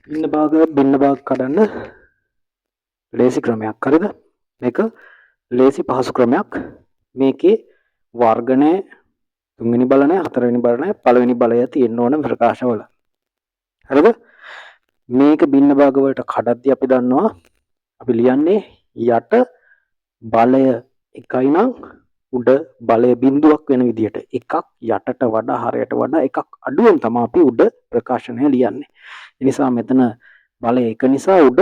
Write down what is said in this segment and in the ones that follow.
බින්න භාග කඩන්න ලේසි ක්‍රමයක්. හරිද? මේක ලේසි පහසු ක්‍රමයක්. මේකේ වර්ගණය තුන්වෙනි බලනය, හතරවෙනි බලනය, පළවෙනි බලය තියෙන්න ඕන ප්‍රකාශවල. හරිද? මේක බින්න භාග වලට කඩද්දී අපි දන්නවා අපි ලියන්නේ යට බලය 1යි නම් උඩ බලය බිඳුවක් වෙන විදිහට එකක් යටට වඩා හරයට වඩා එකක් අඩුවෙන් තමයි අපි උඩ ප්‍රකාශනය ලියන්නේ. ඒ නිසා මෙතන බලය 1 නිසා උඩ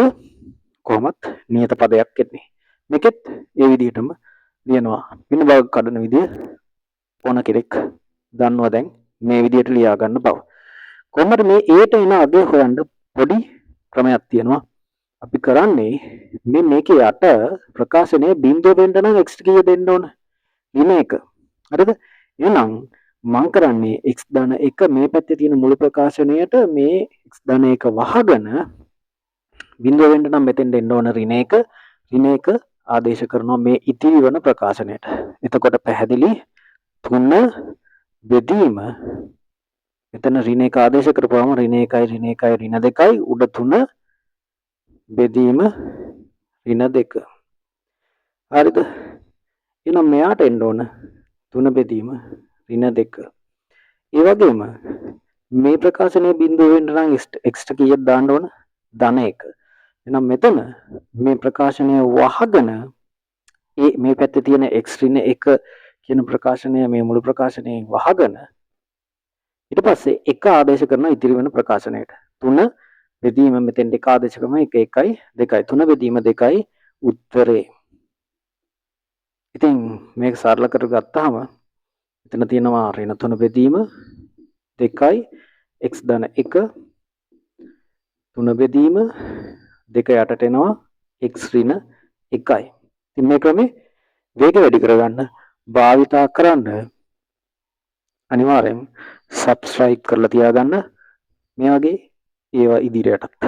කොහොමත් නියත පදයක් එන්නේ. මේකෙත් ඒ විදිහටම ලියනවා. බින්න භාග කඩන විදිය ඕන කෙනෙක් දන්නවා දැන් මේ විදිහට ලියා ගන්න බව. කොහොමද මේ ඒට එන අගය හොයන්න පොඩි ක්‍රමයක් තියෙනවා. අපි කරන්නේ මේකේ යට ප්‍රකාශනයේ බිඳුව වෙන්න නම් x කීය දෙන්න ඕන? ඍණ 1. හරිද? එහෙනම් මම කරන්නේ x ධන 1 මේ පැත්තේ තියෙන මුළු ප්‍රකාශනයට මේ x ධන 1 වහගෙන බිඳුව වෙන්න නම් මෙතෙන් දෙන්න ඕන ඍණ 1. ඍණ 1 ආදේශ කරනවා මේ ඉතිරි වන ප්‍රකාශනයට. එතකොට පැහැදිලි 3 බෙදීම මෙතන ඍණ 1 ආදේශ කරපුවාම ඍණ 1යි ඍණ 1යි ඍණ 2යි උඩ 3 බෙදීම ඍණ 2. හරිද? එහෙනම් මෙයාට එන්න ඕන 3 බෙදීම ඍණ 2. ඒ වගේම මේ ප්‍රකාශනයේ බිඳුව වෙන්න නම් x කීයක් දාන්න ඕන? ධන 1. එහෙනම් මෙතන මේ ප්‍රකාශනය වහගෙන මේ පැත්තේ තියෙන x ඍණ 1 කියන ප්‍රකාශනය මේ මුළු ප්‍රකාශනයෙන් වහගෙන ඊට පස්සේ 1 ආදේශ කරන ඉතිරි වෙන ප්‍රකාශනයට 3 බෙදීම මෙතෙන් 2 ආදේශ කරන 1 1යි 2යි 3 බෙදීම 2යි උත්තරේ. ඉතින් මේක සරල කරගත්තාම එතන තියෙනවා ඍණ 3 බෙදීම 2යි x ධන 1 3 බෙදීම 2 යටට එනවා x ඍණ 1යි. ඉතින් මේ ක්‍රමේ වේගය වැඩි කරගන්න භාවිතා කරන්න අනිවාර්යෙන් subscribe කරලා තියාගන්න මේ වගේ ඒවා ඉදිරියටත්